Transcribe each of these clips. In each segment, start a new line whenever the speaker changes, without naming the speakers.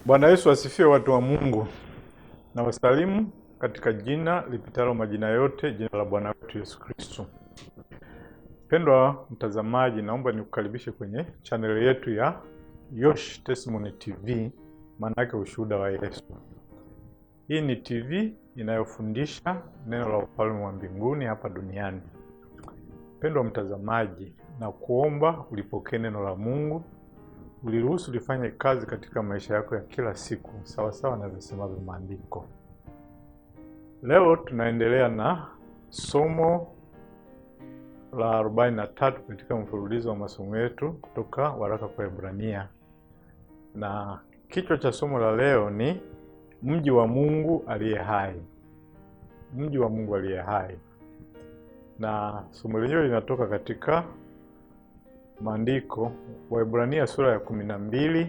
Bwana Yesu asifiwe, watu wa Mungu. Na wasalimu katika jina lipitalo majina yote, jina la Bwana wetu Yesu Kristo. Pendwa mtazamaji, naomba nikukaribishe kwenye channel yetu ya Yosh Testimony TV, maana yake ushuhuda wa Yesu. Hii ni TV inayofundisha neno la ufalme wa mbinguni hapa duniani. Pendwa mtazamaji, na kuomba ulipokee neno la Mungu, uliruhusu lifanye kazi katika maisha yako ya kila siku sawa sawa na visemavyo maandiko. Leo tunaendelea na somo la 43 katika mfululizo wa masomo yetu kutoka waraka kwa Ibrania. Na kichwa cha somo la leo ni mji wa Mungu aliye hai. Mji wa Mungu aliye hai. Na somo lenyewe linatoka katika maandiko Waebrania sura ya 12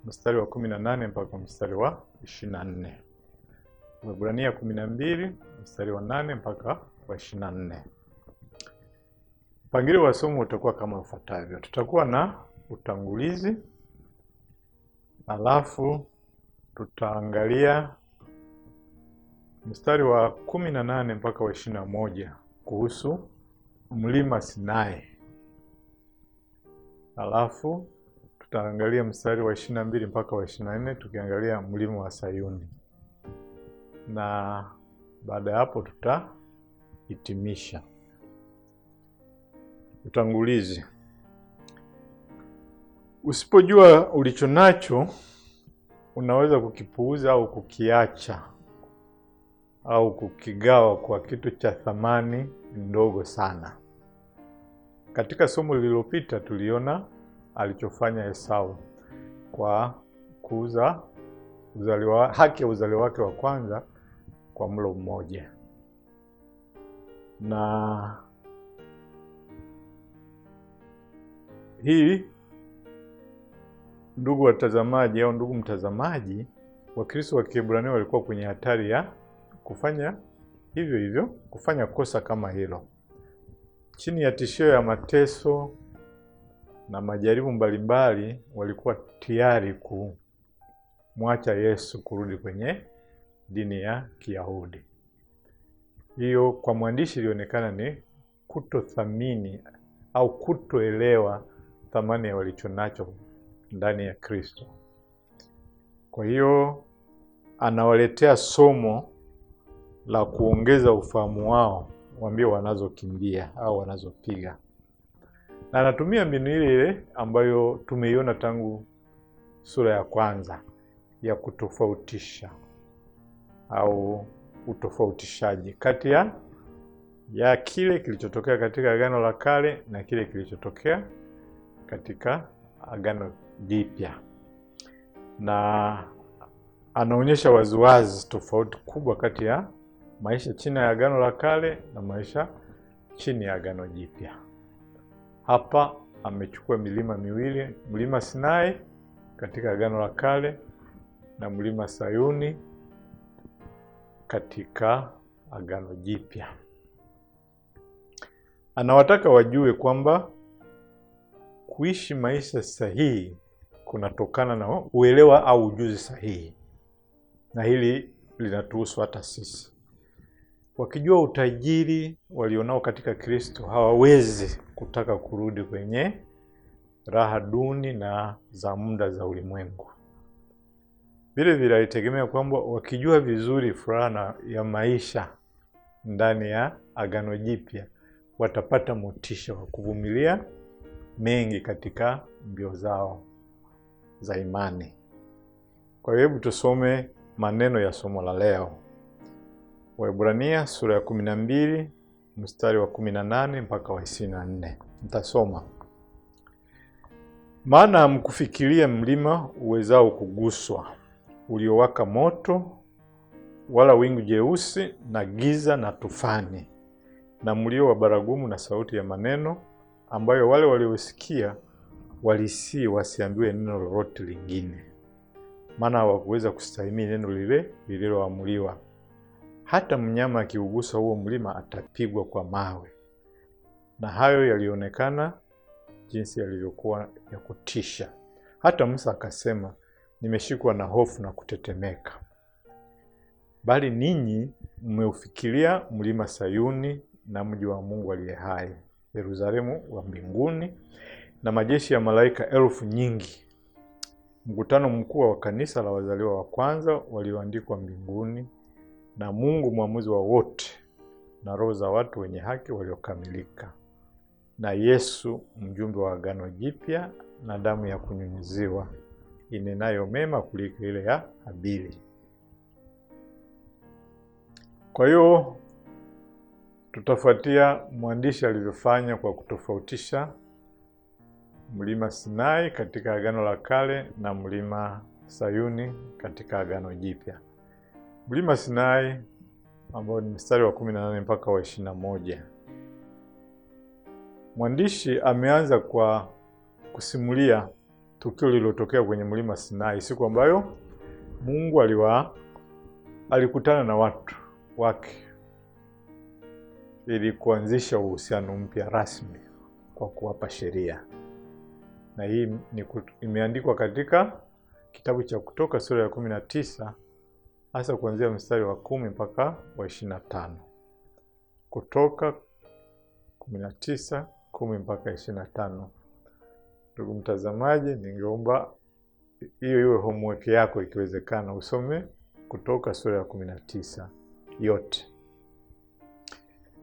mstari wa 18 mpaka mstari wa 24. Waebrania 12 mstari wa 8 mpaka wa 24. Mpangilio wa somo utakuwa kama ufuatavyo. Tutakuwa na utangulizi, alafu tutaangalia mstari wa 18 mpaka wa 21 kuhusu mlima Sinai. Alafu tutaangalia mstari wa 22 mpaka wa 24 tukiangalia mlima wa Sayuni. Na baada ya hapo tutahitimisha. Utangulizi. Usipojua ulicho nacho, unaweza kukipuuza au kukiacha au kukigawa kwa kitu cha thamani ndogo sana. Katika somo lililopita tuliona alichofanya Esau kwa kuuza haki ya uzaliwa wake wa kwanza kwa mlo mmoja. Na hii, ndugu watazamaji au ndugu mtazamaji, Wakristo wa Kiebrania walikuwa kwenye hatari ya kufanya hivyo, kufanya kosa kama hilo. Chini ya tishio ya mateso na majaribu mbalimbali, walikuwa tayari kumwacha Yesu kurudi kwenye dini ya Kiyahudi. Hiyo kwa mwandishi ilionekana ni kutothamini au kutoelewa thamani ya walichonacho ndani ya Kristo. Kwa hiyo anawaletea somo la kuongeza ufahamu wao waambie wanazokimbia au wanazopiga. Na anatumia mbinu ile ambayo tumeiona tangu sura ya kwanza ya kutofautisha au utofautishaji kati ya kile kilichotokea katika Agano la Kale na kile kilichotokea katika Agano Jipya. Na anaonyesha waziwazi tofauti kubwa kati ya maisha chini ya Agano la Kale na maisha chini ya Agano Jipya. Hapa amechukua milima miwili, mlima Sinai katika Agano la Kale na mlima Sayuni katika Agano Jipya. Anawataka wajue kwamba kuishi maisha sahihi kunatokana na uelewa au ujuzi sahihi. Na hili linatuhusu hata sisi. Wakijua utajiri walionao katika Kristo, hawawezi kutaka kurudi kwenye raha duni na za muda za ulimwengu. Vile vile alitegemea kwamba wakijua vizuri furaha ya maisha ndani ya Agano Jipya, watapata motisha wa kuvumilia mengi katika mbio zao za imani. Kwa hiyo hebu tusome maneno ya somo la leo. Waebrania sura ya 12 mstari wa 18 mpaka wa 24. Nitasoma. Maana hamkufikiria mlima uwezao kuguswa, uliowaka moto, wala wingu jeusi na giza na tufani, na mlio wa baragumu na sauti ya maneno, ambayo wale waliosikia walisii wasiambiwe neno lolote lingine, maana hawakuweza kustahimili neno lile lililoamuliwa. Hata mnyama akiugusa huo mlima atapigwa kwa mawe. Na hayo yalionekana jinsi yalivyokuwa ya kutisha. Hata Musa akasema, nimeshikwa na hofu na kutetemeka. Bali ninyi mmeufikiria mlima Sayuni na mji wa Mungu aliye hai, Yerusalemu wa mbinguni, na majeshi ya malaika elfu nyingi, mkutano mkuu wa kanisa la wazaliwa wa kwanza walioandikwa mbinguni, na Mungu mwamuzi wa wote, na roho za watu wenye haki waliokamilika, na Yesu mjumbe wa agano jipya, na damu ya kunyunyiziwa inenayo mema kuliko ile ya Habili. Kwa hiyo tutafuatia mwandishi alivyofanya kwa kutofautisha mlima Sinai katika agano la kale na mlima Sayuni katika agano jipya. Mlima Sinai ambao ni mstari wa 18 mpaka wa 21. Mwandishi ameanza kwa kusimulia tukio lililotokea kwenye mlima Sinai, siku ambayo Mungu alikutana na watu wake ili kuanzisha uhusiano mpya rasmi kwa kuwapa sheria. Na hii imeandikwa katika kitabu cha Kutoka sura ya 19, hasa kuanzia mstari wa 10 mpaka wa 25. Kutoka 19, 10 mpaka 25. Ndugu mtazamaji, ningeomba hiyo iwe homework yako ikiwezekana, usome Kutoka sura ya 19 yote.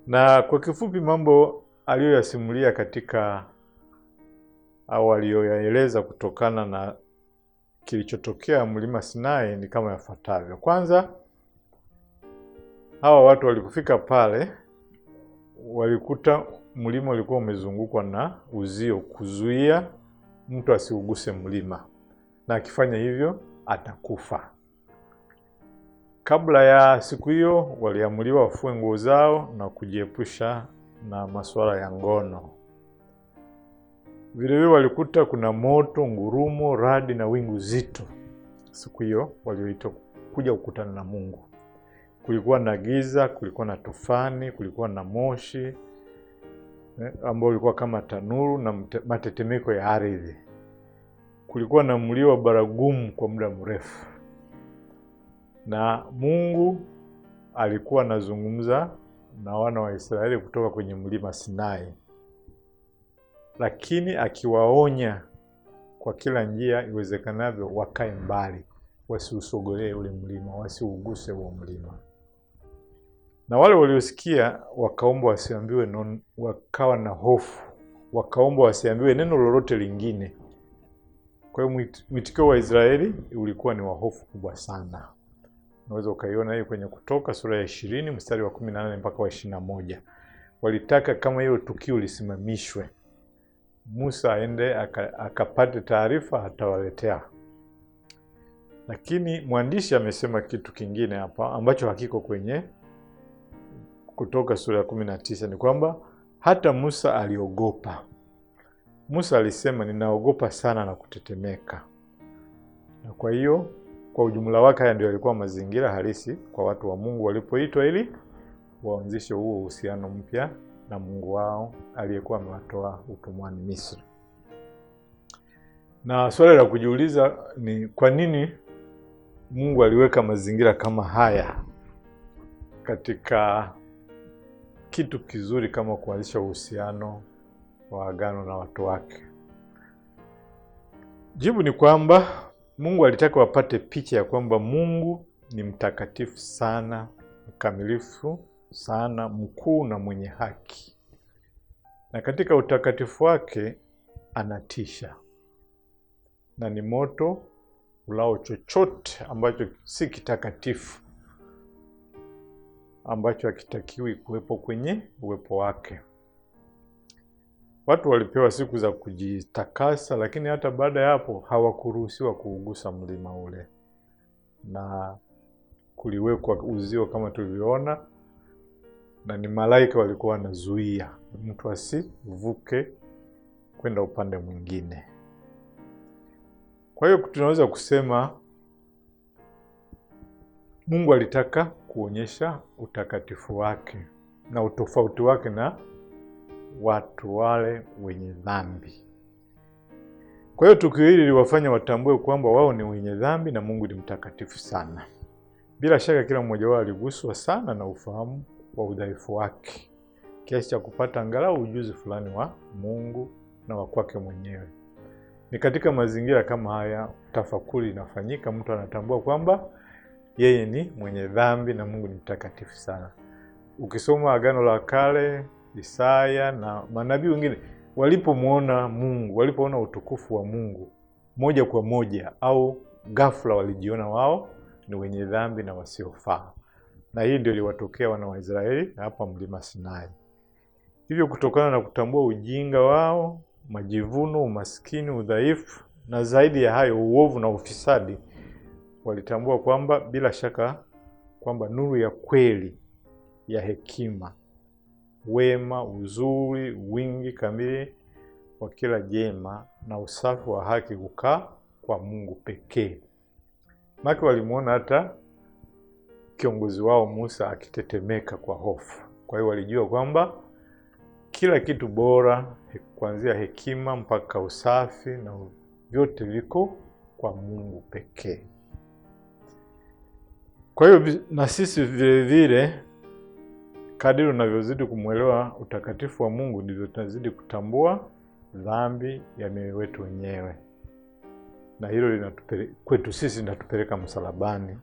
Na kwa kifupi mambo aliyoyasimulia katika au aliyoyaeleza kutokana na kilichotokea mlima Sinai ni kama yafuatavyo. Kwanza, hawa watu walipofika pale walikuta mlima ulikuwa umezungukwa na uzio kuzuia mtu asiuguse mlima, na akifanya hivyo atakufa. Kabla ya siku hiyo waliamuliwa wafue nguo zao na kujiepusha na masuala ya ngono. Vilevile walikuta kuna moto, ngurumo, radi na wingu zito siku hiyo walioitwa kuja kukutana na Mungu. Kulikuwa na giza, kulikuwa na tufani, kulikuwa na moshi ambao ulikuwa kama tanuru na matetemeko ya ardhi. Kulikuwa na mlio wa baragumu kwa muda mrefu. Na Mungu alikuwa anazungumza na wana wa Israeli kutoka kwenye mlima Sinai, lakini akiwaonya kwa kila njia iwezekanavyo wakae mbali, wasiusogelee ule mlima, wasiuguse huo mlima. Na wale waliosikia wakaomba wasiambiwe, wakawa na hofu, wakaomba wasiambiwe neno lolote lingine. Kwa hiyo mwitikio wa Israeli ulikuwa ni wa hofu kubwa sana. Unaweza ukaiona hiyo kwenye Kutoka sura ya 20 mstari wa 18 mpaka wa 21. Walitaka kama hiyo tukio lisimamishwe, Musa aende akapate taarifa atawaletea. Lakini mwandishi amesema kitu kingine hapa ambacho hakiko kwenye Kutoka sura ya 19, ni kwamba hata Musa aliogopa. Musa alisema ninaogopa sana na kutetemeka. Na kwa hiyo kwa ujumla wake haya ndio yalikuwa mazingira halisi kwa watu wa Mungu walipoitwa ili waanzishe huo uhusiano mpya na Mungu wao aliyekuwa amewatoa utumwani Misri. Na swali la kujiuliza ni kwa nini Mungu aliweka mazingira kama haya katika kitu kizuri kama kuanzisha uhusiano wa agano na watu wake. Jibu ni kwamba Mungu alitaka wapate picha ya kwamba Mungu ni mtakatifu sana, mkamilifu sana, mkuu na mwenye haki. Na katika utakatifu wake anatisha. Na ni moto ulao chochote ambacho si kitakatifu, ambacho hakitakiwi kuwepo kwenye uwepo wake. Watu walipewa siku za kujitakasa, lakini hata baada ya hapo hawakuruhusiwa kuugusa mlima ule. Na kuliwekwa uzio kama tulivyoona, na ni malaika walikuwa wanazuia mtu asivuke kwenda upande mwingine. Kwa hiyo tunaweza kusema Mungu alitaka kuonyesha utakatifu wake na utofauti wake na watu wale wenye dhambi. Kwa hiyo tukio hili liwafanya watambue kwamba wao ni wenye dhambi na Mungu ni mtakatifu sana. Bila shaka kila mmoja wao aliguswa sana na ufahamu wa udhaifu wake, kiasi cha kupata angalau ujuzi fulani wa Mungu na wa kwake mwenyewe. Ni katika mazingira kama haya tafakuri inafanyika, mtu anatambua kwamba yeye ni mwenye dhambi na Mungu ni mtakatifu sana. Ukisoma Agano la Kale, Isaya na manabii wengine walipomuona Mungu, walipoona utukufu wa Mungu, moja kwa moja au ghafla walijiona wao ni wenye dhambi na wasiofaa. Na hii ndio iliwatokea wana wa Israeli hapa mlima Sinai. Hivyo kutokana na kutambua ujinga wao, majivuno, umaskini, udhaifu na zaidi ya hayo uovu na ufisadi, walitambua kwamba bila shaka kwamba nuru ya kweli ya hekima, wema, uzuri, wingi kamili wa kila jema na usafi wa haki kukaa kwa Mungu pekee. Maki walimuona hata kiongozi wao Musa akitetemeka kwa hofu. Kwa hiyo walijua kwamba kila kitu bora kuanzia hekima mpaka usafi na vyote viko kwa Mungu pekee. Kwa hiyo na sisi vile vile kadiri unavyozidi kumuelewa utakatifu wa Mungu ndivyo tunazidi kutambua dhambi ya mioyo yetu wenyewe. Na hilo kwetu sisi linatupeleka msalabani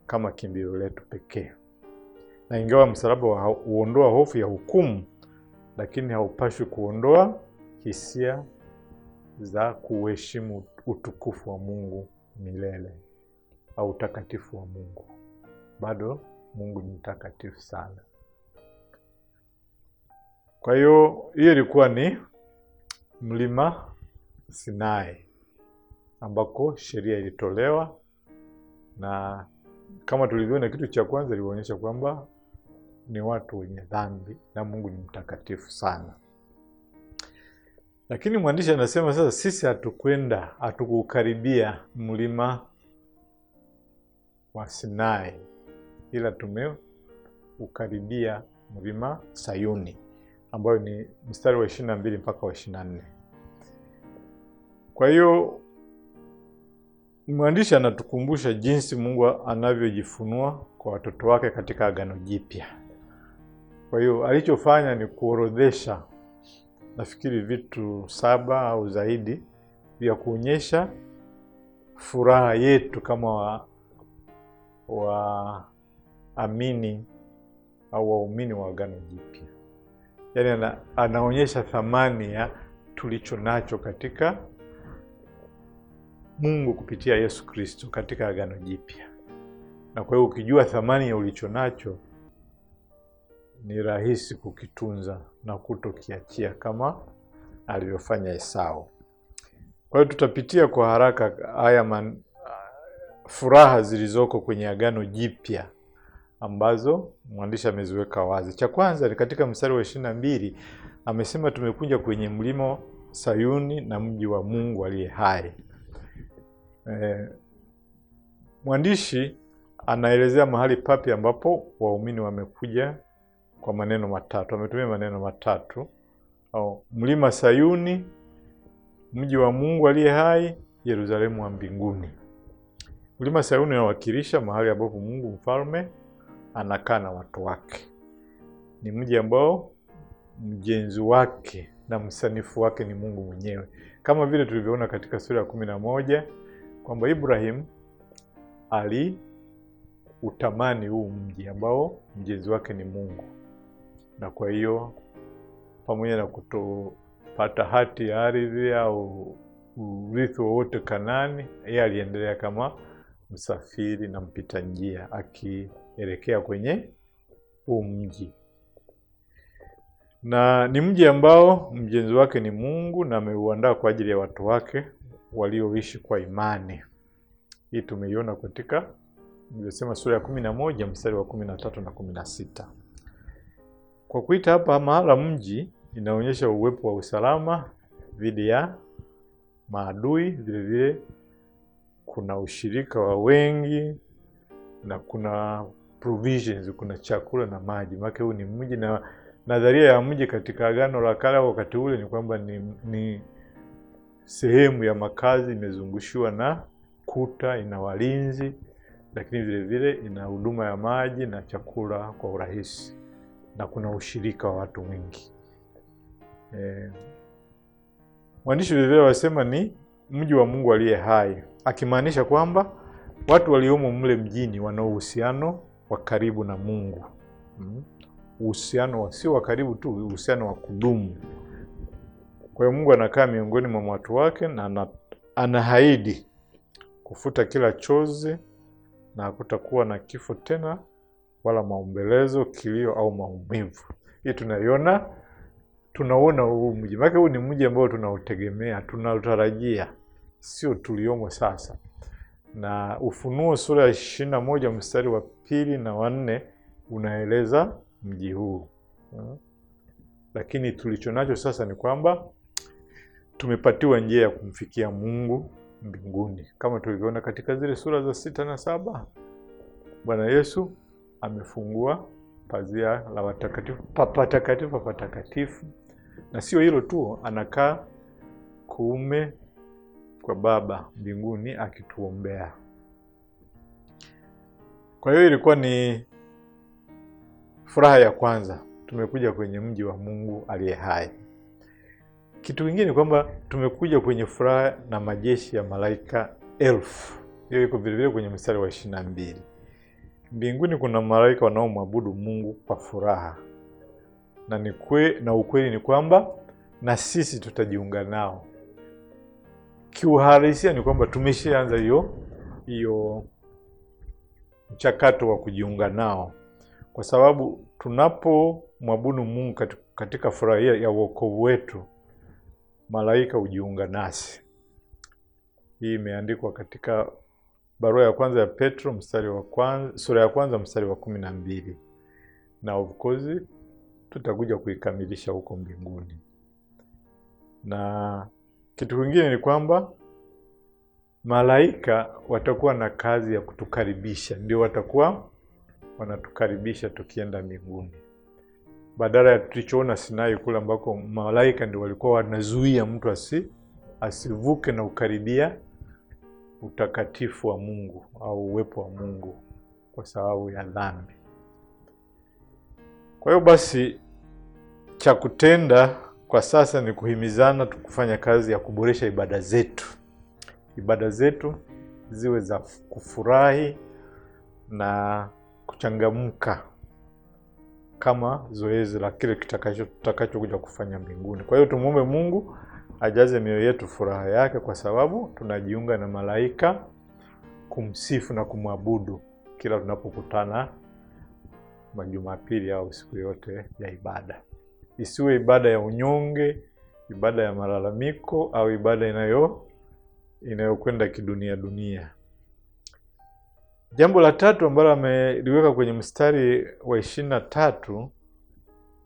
kama kimbilio letu pekee. Na ingawa msalaba huondoa hofu ya hukumu, lakini haupashwi kuondoa hisia za kuheshimu utukufu wa Mungu milele au utakatifu wa Mungu. Bado Mungu ni mtakatifu sana. Kwa hiyo ilikuwa ni mlima Sinai ambako sheria ilitolewa, na kama tulivyoona kitu cha kwanza ilionyesha kwamba ni watu wenye dhambi na Mungu ni mtakatifu sana. Lakini mwandishi anasema sasa sisi hatukukaribia mlima wa Sinai, ila tumeukaribia mlima Sayuni, ambayo ni mstari wa 22 mpaka wa 24. Kwa hiyo mwandishi anatukumbusha jinsi Mungu anavyojifunua kwa watoto wake katika Agano Jipya. Kwa hiyo alichofanya ni kuorodhesha nafikiri vitu 7 au zaidi vya kuonyesha furaha yetu kama waamini au waumini wa Agano Jipya. Yaani anaonyesha thamani ya tulicho nacho katika Mungu kupitia Yesu Kristo katika Agano Jipya. Na kwa hiyo ukijua thamani ya ulicho nacho ni rahisi kukitunza na kutokiachia kama alivyofanya Esau. Kwa hiyo tutapitia kwa haraka haya furaha zilizoko kwenye Agano Jipya ambazo mwandishi ameziweka wazi. Cha kwanza ni katika mstari wa 22 amesema tumekuja kwenye mlima Sayuni na mji wa Mungu aliye hai. Mwandishi anaelezea mahali papi ambapo waumini wamekuja kwa maneno matatu. Ametumia maneno matatu, au mlima Sayuni, mji wa Mungu aliye hai, Yerusalemu wa mbinguni. Mlima Sayuni unawakilisha mahali ambapo Mungu mfalme anakaa na watu wake. Ni mji ambao mjenzi wake na msanifu wake ni Mungu mwenyewe. Kama vile tulivyoona katika sura ya 11 kwamba Ibrahim utamani huu mji ambao mjenzi wake ni Mungu. Na kwa hiyo pamoja na kutopata hati ya ardhi au urithi wowote Kanaani, yeye aliendelea kama msafiri na mpita njia akielekea kwenye huu mji. Na ni mji ambao mjenzi wake ni Mungu na ameuandaa kwa ajili ya watu wake walioishi kwa imani. Hii tumeiona katika nilisema sura ya 11 mstari wa 13 na 16. Kwa kuita hapa mahala mji inaonyesha uwepo wa usalama dhidi ya maadui, vile vile kuna ushirika wa wengi na kuna provisions, kuna chakula na maji. Maana huu ni mji, na nadharia ya mji katika Agano la Kale wakati ule ni kwamba ni sehemu ya makazi imezungushiwa na kuta, ina walinzi, lakini vile vile ina huduma ya maji na chakula kwa urahisi, na kuna ushirika wa watu wengi. Mwandishi vile vile wasema ni mji wa Mungu aliye hai, akimaanisha kwamba watu waliomo mle mjini wana uhusiano wa karibu na Mungu. Uhusiano sio wa karibu tu, uhusiano wa kudumu. Kwa hiyo Mungu anakaa miongoni mwa watu wake, na anaahidi kufuta kila chozi, na hakutakuwa na kifo tena, wala maombelezo, kilio au maumivu. Hii tunaona huu mji. Maana huu ni mji ambao tunautegemea, tunautarajia, sio tuliomo sasa. Na Ufunuo sura ya 21 mstari wa 2 na 4 unaeleza mji huu. Lakini tulichonacho sasa ni kwamba tumepatiwa njia ya kumfikia Mungu mbinguni. Kama tulivyoona katika zile sura za 6 na 7, Bwana Yesu amefungua pazia la watakatifu, patakatifu. Na sio hilo tu, anakaa kuume kwa Baba mbinguni akituombea. Kwa hiyo ilikuwa ni furaha ya kwanza, tumekuja kwenye mji wa Mungu aliye hai. Kitu kingine kwamba tumekuja kwenye furaha na majeshi ya malaika 1000. Hiyo iko vile vile kwenye mstari wa 22. Mbinguni kuna malaika wanaomwabudu Mungu kwa furaha. Na ukweli ni kwamba na sisi tutajiunga nao. Kiuhalisia ni kwamba tumeshaanza hiyo mchakato wa kujiunga nao, kwa sababu tunapomwabudu Mungu katika furaha ya wokovu wetu, malaika hujiunga nasi. Hii imeandikwa katika barua ya kwanza ya Petro sura ya kwanza mstari wa 12. Na of course tutakuja kuikamilisha huko mbinguni. Na kitu kingine ni kwamba malaika watakuwa na kazi ya kutukaribisha, ndio watakuwa wanatukaribisha tukienda mbinguni. Badala ya tulichoona Sinai kule ambako malaika ndio walikuwa wanazuia mtu asivuke na ukaribia utakatifu wa Mungu au uwepo wa Mungu kwa sababu ya dhambi. Kwa hiyo basi cha kutenda kwa sasa ni kuhimizana tukufanya kazi ya kuboresha ibada zetu. Ibada zetu ziwe za kufurahi na kuchangamka kama zoezi la kile tutakachokuja kufanya mbinguni. Kwa hiyo tumuombe Mungu ajaze mioyo yetu furaha yake, kwa sababu tunajiunga na malaika kumsifu na kumwabudu kila tunapokutana Jumapili au siku yote ya ibada. Isiwe ibada ya unyonge, ibada ya malalamiko au ibada inayokwenda kidunia. Jambo la tatu ambalo ameliweka kwenye mstari wa 23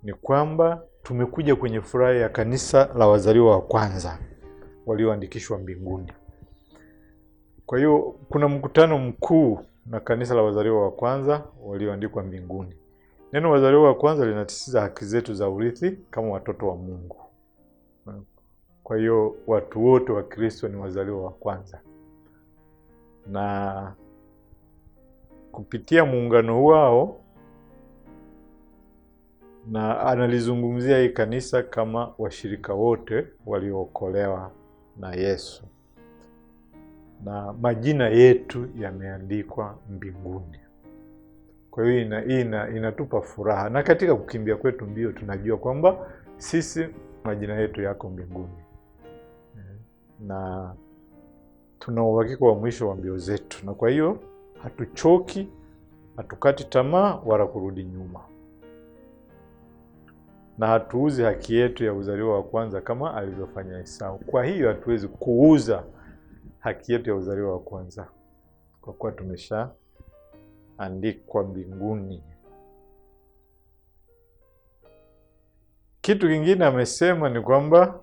ni kwamba tumekuja kwenye furaha ya kanisa la wazaliwa wa kwanza walioandikishwa mbinguni. Kwa hiyo kuna mkutano mkuu na kanisa la wazaliwa wa kwanza walioandikwa mbinguni. Neno wazaliwa wa kwanza linasisitiza haki zetu za urithi kama watoto wa Mungu. Kwa hiyo watu wote wa Kristo ni wazaliwa wa kwanza. Na kupitia muungano wao, na analizungumzia hii kanisa kama washirika wote waliookolewa na Yesu. Na majina yetu yameandikwa mbinguni. Kwa hiyo inatupa furaha. Na katika kukimbia kwetu mbio tunajua kwamba sisi majina yetu yako mbinguni. Na tuna uhakika wa mwisho wa mbio zetu. Na kwa hiyo hatuchoki, hatukati tamaa wala kurudi nyuma. Na hatuuzi haki yetu ya uzaliwa wa kwanza kama alivyofanya Esau. Kwa hiyo hatuwezi kuuza haki yetu ya uzaliwa wa kwanza, kwa kuwa tumeshaandikwa mbinguni. Kitu kingine amesema ni kwamba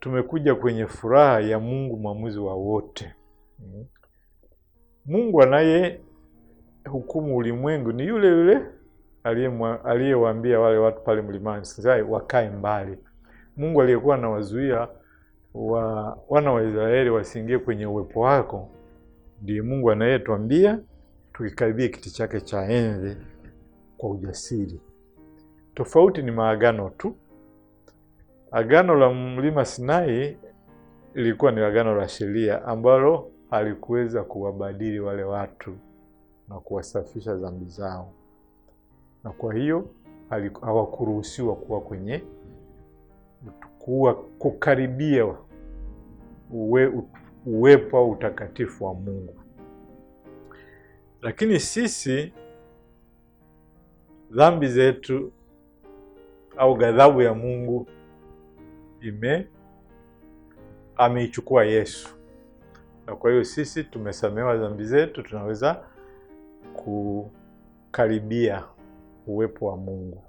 tumekuja kwenye furaha ya Mungu mwamuzi wa wote. Mungu anaye hukumu ulimwengu ni yule yule aliyewaambia wale watu pale mlimani wakae mbali. Mungu aliyekuwa anawazuia wana wa Israeli wasiingie kwenye uwepo wako, ndiye Mungu anayetuambia tukikaribia kiti chake cha enzi kwa ujasiri. Tofauti ni maagano tu. Agano la mlima Sinai ilikuwa ni agano la sheria ambalo halikuweza kuwabadili wale watu na kuwasafisha dhambi zao, na kwa hiyo hawakuruhusiwa kukaribia uwepo au utakatifu wa Mungu. Lakini sisi dhambi zetu au ghadhabu ya Mungu ameichukua Yesu, na kwa hiyo sisi tumesamehewa dhambi zetu, tunaweza kukaribia uwepo wa Mungu.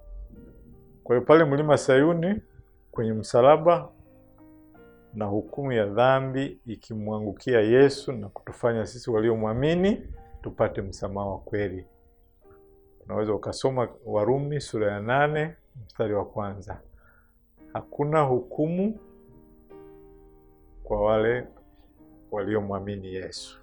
Kwa hiyo pale mlima Sayuni kwenye msalaba, na hukumu ya dhambi ikimwangukia Yesu na kutufanya sisi waliomwamini tupate msamaha wa kweli. Unaweza ukasoma Warumi sura ya 8 mstari wa 1. Hakuna hukumu kwa wale waliomwamini Yesu.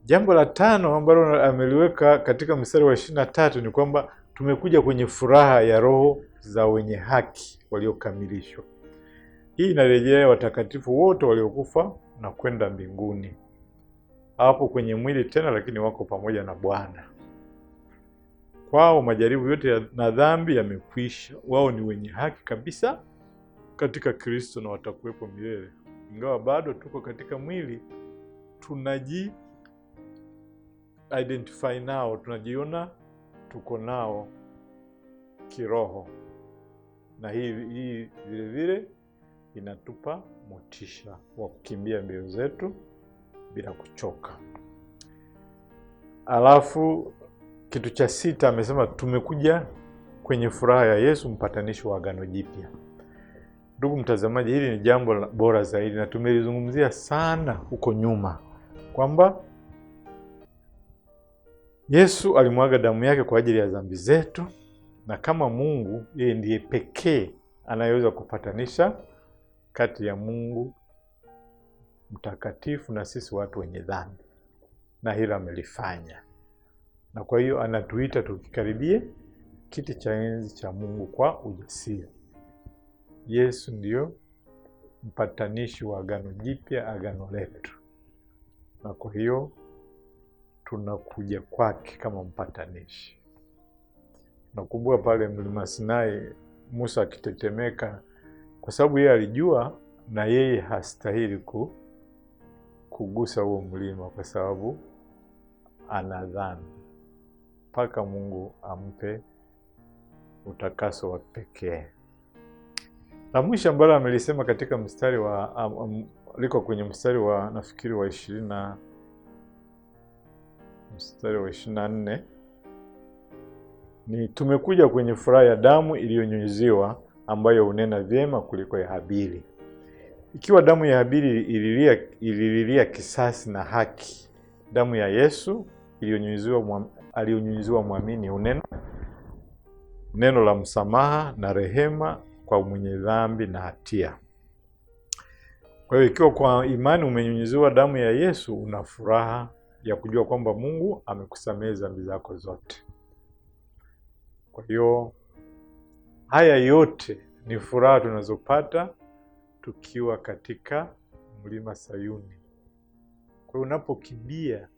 Jambo la 5 ambalo ameliweka katika mstari wa 23 ni kwamba tumekuja kwenye furaha ya roho za wenye haki waliokamilishwa. Hii inarejelea watakatifu wote waliokufa na kwenda mbinguni. Hapo kwenye mwili tena, lakini wako pamoja na Bwana. Kwao majaribu yote na dhambi yamekwisha. Wao ni wenye haki kabisa katika Kristo na watakuwepo milele. Ingawa bado tuko katika mwili, tunaji identify nao, tunajiona tuko nao kiroho, na hii vile vile inatupa motisha wa kukimbia mbio zetu bila kuchoka. Alafu kitu cha 6 amesema tumekuja kwenye furaha ya Yesu, mpatanishi wa agano jipya. Ndugu mtazamaji, hili ni jambo bora zaidi na tumelizungumzia sana huko nyuma, kwamba Yesu alimwaga damu yake kwa ajili ya dhambi zetu, na kama Mungu, yeye ndiye pekee anayeweza kupatanisha kati ya Mungu mtakatifu na sisi watu wenye dhambi, na hilo amelifanya. Na kwa hiyo anatuita tukikaribie kiti cha enzi cha Mungu kwa ujasiri. Yesu ndiyo mpatanishi wa agano jipya, agano letu, na kwa hiyo tunakuja kwake kama mpatanishi. Nakumbuka pale mlima Sinai Musa akitetemeka, kwa sababu yeye alijua na yeye hastahili kugusa huo mlima kwa sababu ana dhambi, mpaka Mungu ampe utakaso wa pekee. La mwisho ambalo amelisema katika mstari wa liko kwenye mstari wa nafikiri wa 20 mstari wa 24 ni tumekuja kwenye furaha ya damu iliyonyunyiziwa, ambayo unena vyema kuliko ya Habili. Ikiwa damu ya Habili ilililia kisasi na haki, damu ya Yesu aliyonyunyiziwa mwamini unena neno la msamaha na rehema kwa mwenye dhambi na hatia. Kwa hiyo ikiwa kwa imani umenyunyiziwa damu ya Yesu, una furaha ya kujua kwamba Mungu amekusamehe dhambi zako zote. Kwa hiyo haya yote ni furaha tunazopata tukiwa katika mlima Sayuni. Kwa hiyo unapokimbia,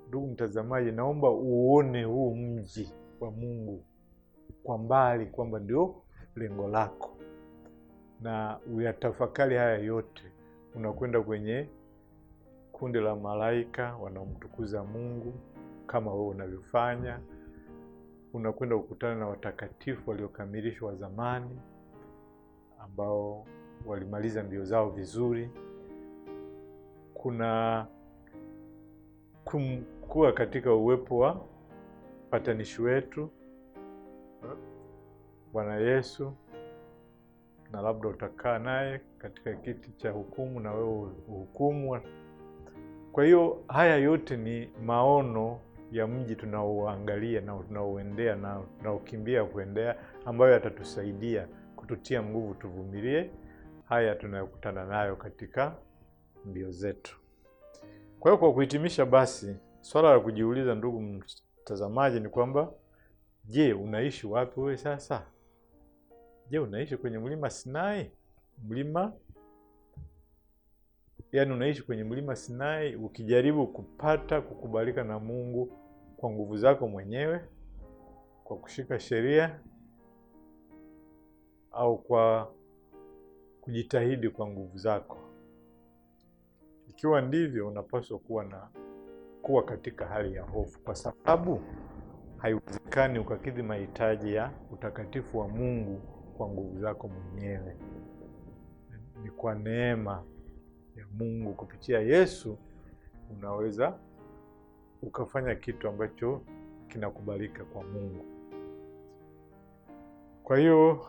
ndugu mtazamaji, naomba uone huu mji wa Mungu kwa mbali, kwamba ndio lengo lako, na uyatafakari haya yote. Unakwenda kwenye kundi la malaika wanaomtukuza Mungu kama wewe unavyofanya. Unakwenda kukutana na watakatifu waliokamilishwa zamani, ambao walimaliza mbio zao vizuri. Kuna kuwa katika uwepo wa patanishi wetu Bwana Yesu, na labda utakaa naye katika kiti cha hukumu na wewe uhukumu. Kwa hiyo haya yote ni maono ya mji tunaoangalia na tunaoendea na tunaokimbia kuendea, ambayo yatatusaidia kututia nguvu tuvumilie haya tunayokutana nayo katika mbio zetu. Kwa hiyo kwa kuhitimisha basi, swala la kujiuliza ndugu mtazamaji ni kwamba, je, unaishi wapi wewe sasa? Je, unaishi kwenye mlima Sinai? Unaishi kwenye mlima Sinai ukijaribu kupata kukubalika na Mungu kwa nguvu zako mwenyewe, kwa kushika sheria, au kwa kujitahidi kwa nguvu zako? Ikiwa ndivyo, unapaswa kuwa katika hali ya hofu, kwa sababu haiwezekani ukakidhi mahitaji ya utakatifu wa Mungu kwa nguvu zako mwenyewe. Ni kwa neema ya Mungu kupitia Yesu unaweza ukafanya kitu ambacho kinakubalika kwa Mungu. Kwa hiyo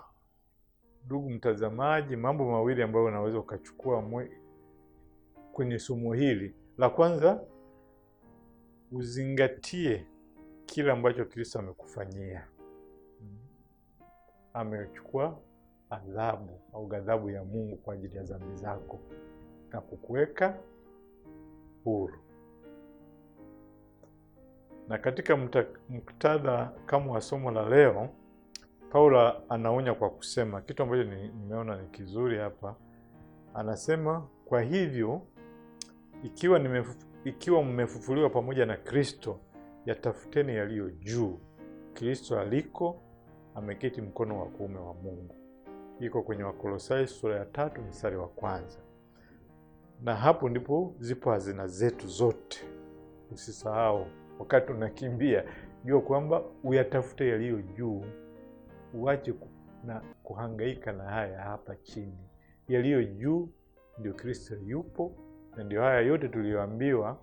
ndugu mtazamaji, mambo mawili ambayo unaweza ukachukua kwenye somo hili. La kwanza, uzingatie kile ambacho Kristo amekufanyia. Amechukua adhabu au ghadhabu ya Mungu kwa ajili ya dhambi zako na kukuweka huru. Na katika muktadha kama wa somo la leo, Paulo anaonya kwa kusema kitu ambacho nimeona ni kizuri hapa. Anasema, kwa hivyo ikiwa mmefufuliwa pamoja na Kristo, yatafuteni yaliyo juu, Kristo aliko ameketi mkono wa kuume wa Mungu. Iko kwenye Wakolosai sura ya 3 mstari wa 1. Na hapo ndipo zipo hazina zetu zote. Usisahau wakati unakimbia, jua kwamba uyatafute yaliyo juu. Uache na kuhangaika na haya hapa chini. Yaliyo juu ndio Kristo yupo, na ndio haya yote tuliyoambiwa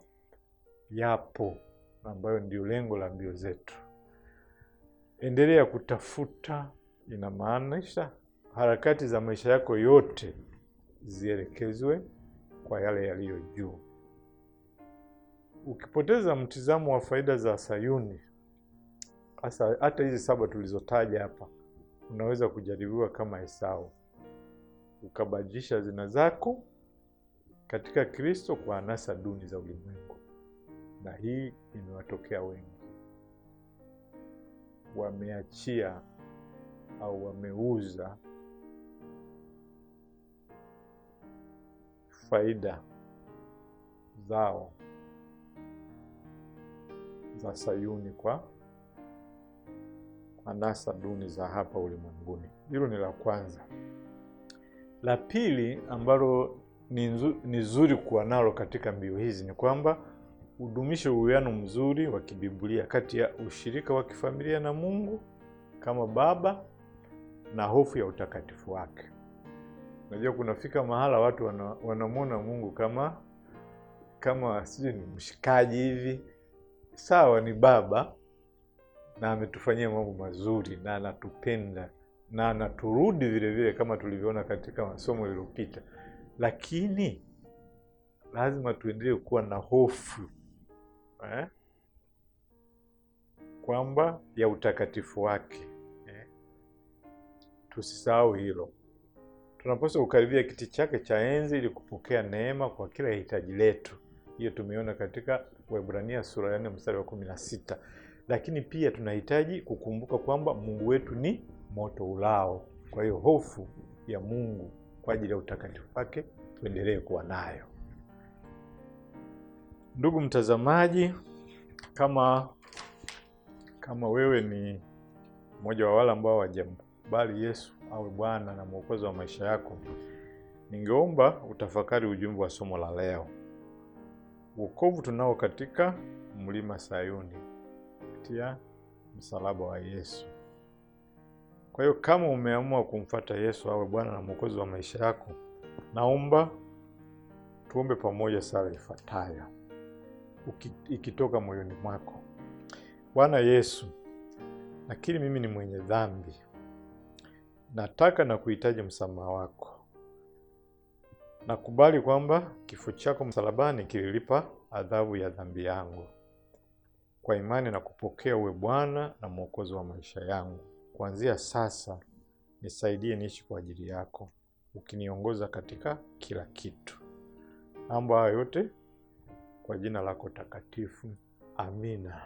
yapo, ambayo ndio lengo la mbio zetu. Endelea kutafuta. Inamaanisha harakati za maisha yako yote zielekezwe kwa yale yaliyo juu. Ukipoteza mtizamo wa faida za Sayuni, hata hizi 7 tulizotaja hapa, unaweza kujaribiwa kama Esau, ukabadilisha hazina zako katika Kristo kwa anasa duni za ulimwengu. Na hii imewatokea wengi. Wameachia au wameuza faida zao za Sayuni kwa anasa duni za hapa ulimwenguni. Hilo ni la kwanza. La pili ambalo ni nzuri kuwa nalo katika mbio hizi ni kwamba udumishe uwiano mzuri wa kibiblia kati ya ushirika wa kifamilia na Mungu kama Baba na hofu ya utakatifu wake. Unajua kunafika mahala watu wanamwona Mungu kama sijui ni mshikaji hivi. Sawa, ni Baba na ametufanyia mambo mazuri na anatupenda na anaturudi vile vile kama tulivyoona katika masomo yaliyopita, lakini lazima tuendelee kuwa na hofu kwamba ya utakatifu wake. Tusisahau hilo. Tunapaswa kukaribia kiti chake cha enzi ili kupokea neema kwa kila hitaji letu. Hiyo tumeona katika Waebrania sura ya 4 mstari wa 16. Lakini pia tunahitaji kukumbuka kwamba Mungu wetu ni moto ulao. Kwa hiyo hofu ya Mungu kwa ajili ya utakatifu wake tuendelee kuwa nayo. Ndugu mtazamaji, kama wewe ni mmoja wa wale ambao hawajamkubali Yesu awe Bwana na Mwokozi wa maisha yako, ningeomba utafakari ujumbe wa somo la leo. Wokovu tunao katika mlima Sayuni kupitia msalaba wa Yesu. Kwa hiyo kama umeamua kumfuata Yesu awe Bwana na Mwokozi wa maisha yako, naomba tuombe pamoja sala ifuatayo ikitoka moyoni mwako. Bwana Yesu, lakini mimi ni mwenye dhambi. Nataka na kuhitaji msamaha wako. Nakubali kwamba kifo chako msalabani kililipa adhabu ya dhambi yangu. Kwa imani na kupokea uwe Bwana na Mwokozi wa maisha yangu. Kuanzia sasa nisaidie niishi kwa ajili yako. ukiniongoza katika kila kitu. Mambo haya yote kwa jina lako takatifu. Amina.